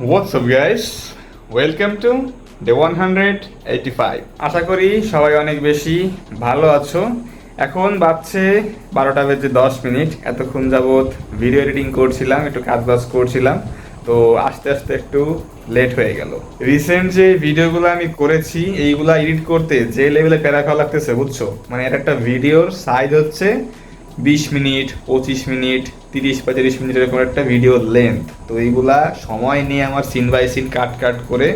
What's up guys? Welcome to Day 185. আশা করি সবাই অনেক বেশি ভালো আছো। এখন বাজছে 12টা বেজে 10 মিনিট। এতক্ষণ যাবৎ ভিডিও এডিটিং করছিলাম, একটু কাজবাজ করছিলাম, তো আস্তে আস্তে একটু লেট হয়ে গেল। রিসেন্ট যে ভিডিওগুলো আমি করেছি এইগুলা এডিট করতে যে লেভেলে প্যারা খাওয়া লাগতেছে বুঝছো, মানে একটা ভিডিওর সাইজ হচ্ছে 20 মিনিট, 25 মিনিট, 30-35 মিনিট এরকম একটা ভিডিও লেন্থ। তো এইগুলা সময় নিয়ে আমার সিন বাই সিন কাট করে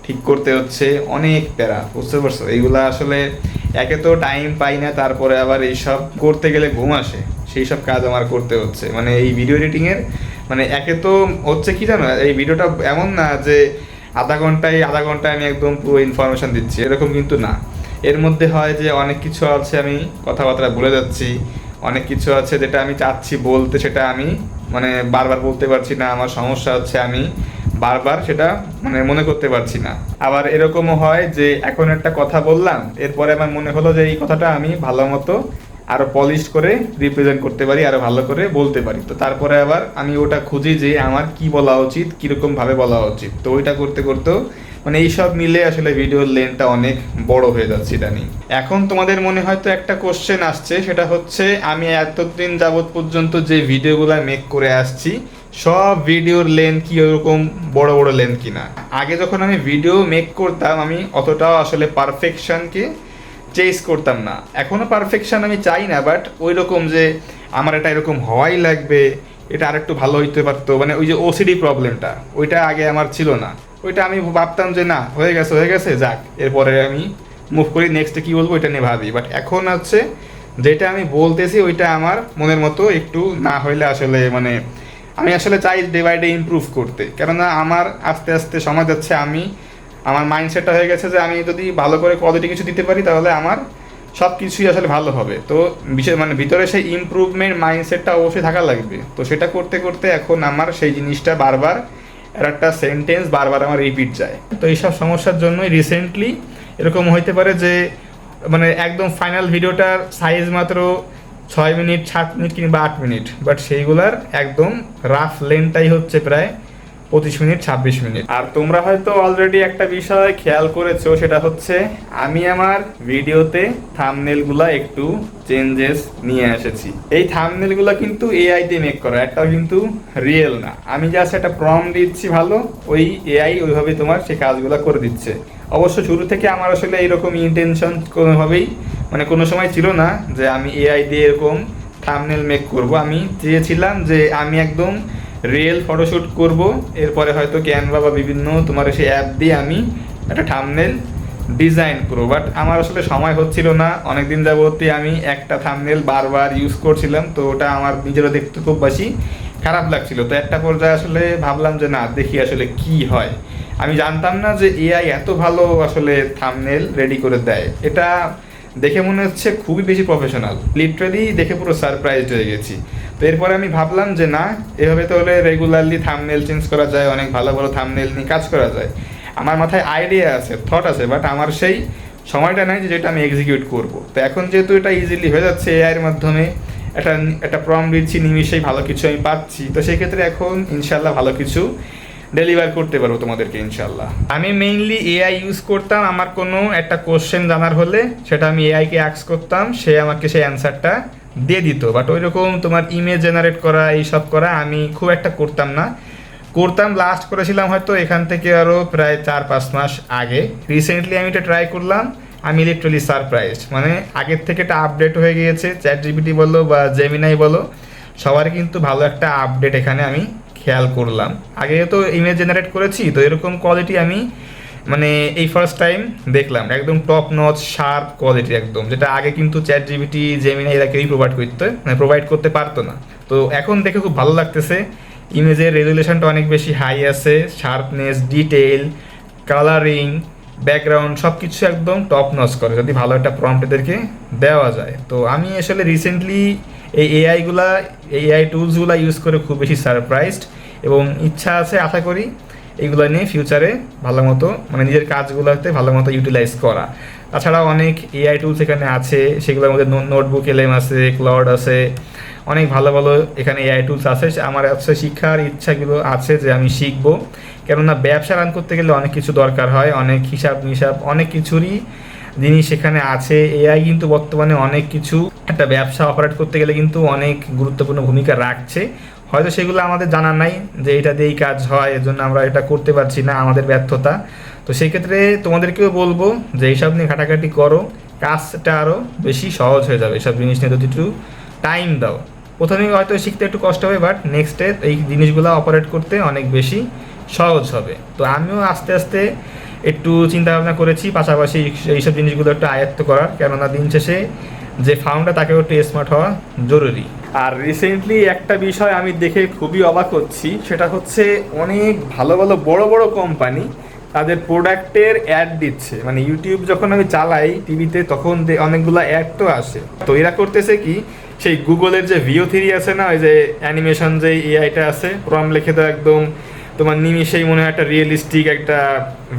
ঠিক করতে হচ্ছে, অনেক প্যারা, বুঝতে পারছো? এইগুলা আসলে একে তো টাইম পাই না, তারপরে আবার এইসব করতে গেলে ঘুম আসে, সেই সব কাজ আমার করতে হচ্ছে। মানে এই ভিডিও এডিটিংয়ের মানে একে তো হচ্ছে কি জানো, এই ভিডিওটা এমন না যে আধা ঘন্টায় আমি একদম পুরো ইনফরমেশন দিচ্ছি, এরকম কিন্তু না। এর মধ্যে হয় যে অনেক কিছু আছে আমি কথাবার্তা বলে যাচ্ছি, অনেক কিছু আছে যেটা আমি চাচ্ছি বলতে, সেটা আমি মানে বারবার বলতে পারছি না। আমার সমস্যা হচ্ছে আমি বারবার সেটা মানে মনে করতে পারছি না। আবার এরকমও হয় যে এখন একটা কথা বললাম, এরপরে আমার মনে হলো যে এই কথাটা আমি ভালো মতো আরও পলিশ করে রিপ্রেজেন্ট করতে পারি, আরও ভালো করে বলতে পারি। তো তারপরে আবার আমি ওটা খুঁজি যে আমার কি বলা উচিত, কীরকমভাবে বলা উচিত। তো ওইটা করতে করতেও মানে এইসব মিলে আসলে ভিডিওর লেন্থটা অনেক বড় হয়ে যাচ্ছে ইদানিং। এখন তোমাদের মনে হয়তো একটা কোশ্চেন আসছে, সেটা হচ্ছে আমি এতদিন যাবৎ পর্যন্ত যে ভিডিওগুলো মেক করে আসছি সব ভিডিওর লেন্থ কি ওরকম বড় বড় লেন্থ কিনা। আগে যখন আমি ভিডিও মেক করতাম আমি অতটাও আসলে পারফেকশনকে চেস করতাম না, এখনও পারফেকশন আমি চাই না, বাট ওই রকম যে আমার এটা এরকম হওয়াই লাগবে, এটা আরেকটু ভালো হইতে পারতো, মানে ওই যে ওসিডি প্রবলেমটা ওইটা আগে আমার ছিল না। ওইটা আমি ভাবতাম যে না হয়ে গেছে যাক, এরপরে আমি মুভ করি, নেক্সটে কী বলবো এটা নিয়ে ভাবি। বাট এখন হচ্ছে যেটা আমি বলতেছি ওইটা আমার মনের মতো একটু না হইলে আসলে মানে আমি আসলে চাই ডে বাই ডে ইমপ্রুভ করতে, কেননা আমার আস্তে আস্তে সময় যাচ্ছে, আমার মাইন্ডসেটটা হয়ে গেছে যে আমি যদি ভালো করে কোয়ালিটি কিছু দিতে পারি তাহলে আমার সব কিছুই আসলে ভালো হবে। তো বিশেষ মানে ভিতরে সেই ইমপ্রুভমেন্ট মাইন্ডসেটটা অবশ্যই থাকা লাগবে। তো সেটা করতে করতে এখন আমার সেই জিনিসটা বারবার এর একটা সেন্টেন্স বারবার আমার রিপিট যায়। তো এইসব সমস্যার জন্যই রিসেন্টলি এরকম হইতে পারে যে মানে একদম ফাইনাল ভিডিওটার সাইজ মাত্র 6 মিনিট, 7 মিনিট কিংবা 8 মিনিট, বাট সেইগুলার একদম রাফ লেন্থটাই হচ্ছে প্রায় 25 মিনিট, 26 মিনিট। আর তোমরা হয়তো অলরেডি একটা বিষয় খেয়াল করেছো, সেটা হচ্ছে আমি আমার ভিডিওতে থাম্বনেলগুলা একটু চেঞ্জেস নিয়ে এসেছি। এই থাম্বনেলগুলো কিন্তু এআই দিয়ে মেক করা, একটাও কিন্তু রিয়েল না। আমি জাস্ট একটা প্রম্পট দিচ্ছি ভালো, ওই এআই ওইভাবে তোমার সেই কাজগুলো করে দিচ্ছে। অবশ্য শুরু থেকে আমার আসলে এইরকম ইন্টেনশন কোনোভাবেই মানে কোনো সময় ছিল না যে আমি এআই দিয়ে এরকম থাম্বনেল মেক করব। আমি চেয়েছিলাম যে আমি একদম রিয়েল ফটোশ্যুট করব, এরপরে হয়তো ক্যানভা বা বিভিন্ন তোমার সেই অ্যাপ দিয়ে আমি একটা থাম্বনেল ডিজাইন করবো। বাট আমার আসলে সময় হচ্ছিল না, অনেক দিন যাবতই আমি একটা থাম্বনেল বারবার ইউজ করছিলাম, তো ওটা আমার নিজেরও দেখতে খুব বেশি খারাপ লাগছিল। তো একটা পর্যায়ে আসলে ভাবলাম যে না দেখি আসলে কি হয়। আমি জানতাম না যে এআই এত ভালো আসলে থাম্বনেল রেডি করে দেয়। এটা দেখে মনে হচ্ছে খুবই বেশি প্রফেশনাল, লিটারালি দেখে পুরো সারপ্রাইজড হয়ে গেছি। তো এরপরে আমি ভাবলাম যে না এভাবে তো হলে রেগুলারলি থাম্বনেল চেঞ্জ করা যায়, অনেক ভালো ভালো থাম্বনেল নিয়ে কাজ করা যায়। আমার মাথায় আইডিয়া আছে, থট আছে, বাট আমার সেই সময়টা নেই যে যেটা আমি এক্সিকিউট করব। তো এখন যেহেতু এটা ইজিলি হয়ে যাচ্ছে এআইয়ের মাধ্যমে, একটা প্রম্পট দিচ্ছি, নিমিশেই ভালো কিছু আমি পাচ্ছি, তো সেক্ষেত্রে এখন ইনশাল্লাহ ভালো কিছু ডেলিভার করতে পারবো তোমাদেরকে ইনশাল্লাহ। আমি মেইনলি এআই ইউজ করতাম আমার কোনো একটা কোশ্চেন জানার হলে, সেটা আমি এআইকে অ্যাক্স করতাম, সে আমাকে সেই অ্যান্সারটা দিয়ে দিত। বাট ওই রকম তোমার ইমেজ জেনারেট করা এইসব করা আমি খুব একটা করতাম না। লাস্ট করেছিলাম হয়তো এখান থেকে আরও প্রায় 4-5 মাস আগে। রিসেন্টলি আমি এটা ট্রাই করলাম, আমি লিটারালি সারপ্রাইজড। মানে আগের থেকে এটা আপডেট হয়ে গিয়েছে, চ্যাট জিপিটি বলো বা জেমিনাই বলো, সবারই কিন্তু ভালো একটা আপডেট এখানে আমি খেয়াল করলাম। আগে তো ইমেজ জেনারেট করেছি, তো এরকম কোয়ালিটি আমি মানে এই ফার্স্ট টাইম দেখলাম, একদম টপ নচ শার্প কোয়ালিটি একদম, যেটা আগে কিন্তু চ্যাট জিপিটি জেমিনাই এরা কেউই প্রোভাইড করতে পারতো না। তো এখন দেখে খুব ভালো লাগতেছে, ইমেজের রেজুলেশনটা অনেক বেশি হাই আছে, শার্পনেস, ডিটেইল, কালারিং, ব্যাকগ্রাউন্ড সব কিছু একদম টপ নচ করে যদি ভালো একটা প্রম্পট এদেরকে দেওয়া যায়। তো আমি আসলে রিসেন্টলি এই এআই টুলসগুলো ইউজ করে খুব বেশি সারপ্রাইজড, এবং ইচ্ছা আছে আশা করি এইগুলো নিয়ে ফিউচারে ভালো মতো মানে নিজের কাজগুলোতে ভালো মতো ইউটিলাইজ করা। তাছাড়াও অনেক এআই টুলস এখানে আছে, সেগুলোর মধ্যে নোটবুক এলএম আছে, ক্লাউড আছে, অনেক ভালো ভালো এখানে এআই টুলস আছে। আমার আছে শিক্ষার ইচ্ছাগুলো আছে যে আমি শিখবো, কেননা ব্যবসা রান করতে গেলে অনেক কিছু দরকার হয়, অনেক হিসাব নিসাব অনেক কিছুরই জিনিস সেখানে আছে। এআই কিন্তু বর্তমানে অনেক কিছু একটা ব্যবসা অপারেট করতে গেলে কিন্তু অনেক গুরুত্বপূর্ণ ভূমিকা রাখছে। হয়তো সেগুলো আমাদের জানা নাই যে এটা দিয়েই কাজ হয়, এর জন্য আমরা এটা করতে পারছি না, আমাদের ব্যর্থতা। তো সেই ক্ষেত্রে তোমাদেরকেও বলবো যে এইসব নিয়ে ঘাটাঘাটি করো, কাজটা আরও বেশি সহজ হয়ে যাবে। এসব জিনিস নিয়ে যদি একটু টাইম দাও, প্রথমে হয়তো শিখতে একটু কষ্ট হবে, বাট নেক্সটে এই জিনিসগুলো অপারেট করতে অনেক বেশি সহজ হবে। তো আমিও আস্তে আস্তে একটু চিন্তা ভাবনা করেছি পাশাপাশি এইসব জিনিসগুলো একটু আয়ত্ত করার, কেননা দিন শেষে যে ফাউন্ডার তাকেও একটু স্মার্ট হওয়া জরুরি। আর রিসেন্টলি একটা বিষয় আমি দেখে খুবই অবাক হচ্ছি, সেটা হচ্ছে অনেক ভালো ভালো বড় বড় কোম্পানি তাদের প্রোডাক্টের অ্যাড দিচ্ছে। মানে ইউটিউব যখন আমি চালাই টিভিতে তখন অনেকগুলো অ্যাড তো আসে। তো এরা করতেছে কি, সেই গুগলের যে VO3 আছে না, ওই যে অ্যানিমেশন যে এআইটা আছে, প্রম্পট লিখে তো একদম তোমার নিমিষেই মনে হয় একটা রিয়েলিস্টিক একটা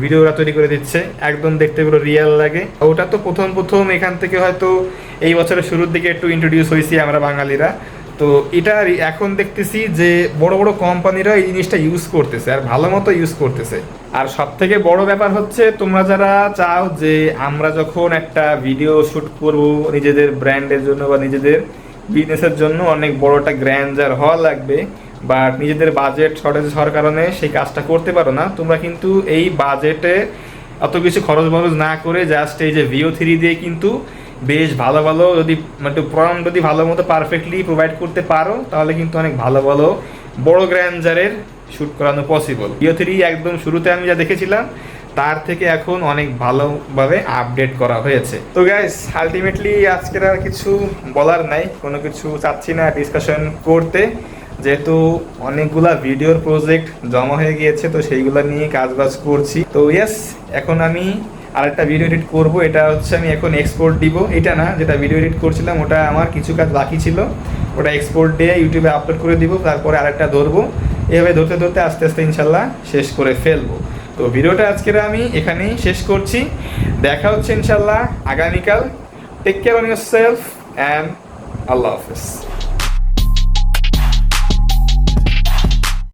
ভিডিও ওরা তৈরি করে দিচ্ছে, একদম দেখতে পুরো রিয়েল লাগে। ওটা তো প্রথম প্রথম এখান থেকে হয়তো এই বছরের শুরুর দিকে একটু ইন্ট্রোডিউস হয়েছি আমরা বাঙালিরা। তো এটা এখন দেখতেছি যে বড় বড় কোম্পানিরা এই জিনিসটা ইউজ করতেছে, আর ভালো মতো ইউজ করতেছে। আর সব থেকে বড় ব্যাপার হচ্ছে, তোমরা যারা চাও যে আমরা যখন একটা ভিডিও শ্যুট করব নিজেদের ব্র্যান্ডের জন্য বা নিজেদের বিজনেসের জন্য, অনেক বড় একটা গ্র্যান্ডার হওয়া লাগবে বা নিজেদের বাজেট শর্টেজ হওয়ার কারণে সেই কাজটা করতে পারো না, তোমরা কিন্তু এই বাজেটে অত কিছু খরচ বরচ না করে জাস্ট এই যে VO3 দিয়ে কিন্তু বেশ ভালো ভালো যদি একটু প্রম্পট যদি ভালো মতো পারফেক্টলি প্রোভাইড করতে পারো, তাহলে কিন্তু অনেক ভালো ভালো বড় গ্র্যান্ডারের শ্যুট করানো পসিবল। VO3 একদম শুরুতে আমি যা দেখেছিলাম তার থেকে এখন অনেক ভালোভাবে আপডেট করা হয়েছে। তো গাইস, আলটিমেটলি আজকের আর কিছু বলার নাই, কোনো কিছু চাচ্ছি না ডিসকাশন করতে, যেহেতু অনেকগুলা ভিডিওর প্রজেক্ট জমা হয়ে গিয়েছে, তো সেইগুলো নিয়ে কাজবাজ করছি। তো ইয়েস, এখন আমি আরেকটা ভিডিও এডিট করব, এটা হচ্ছে আমি এখন এক্সপোর্ট দিব। এটা না, যেটা ভিডিও এডিট করছিলাম ওটা আমার কিছু কাজ বাকি ছিল, ওটা এক্সপোর্ট দিয়ে ইউটিউবে আপলোড করে দিব, তারপরে আরেকটা ধরবো। এভাবে ধরতে ধরতে আস্তে আস্তে ইনশাল্লাহ শেষ করে ফেলবো। তো ভিডিওটা আজকের আমি এখানেই শেষ করছি, দেখা হচ্ছে ইনশাল্লাহ আগামীকাল। Take care on yourself and আল্লাহ হাফেজ।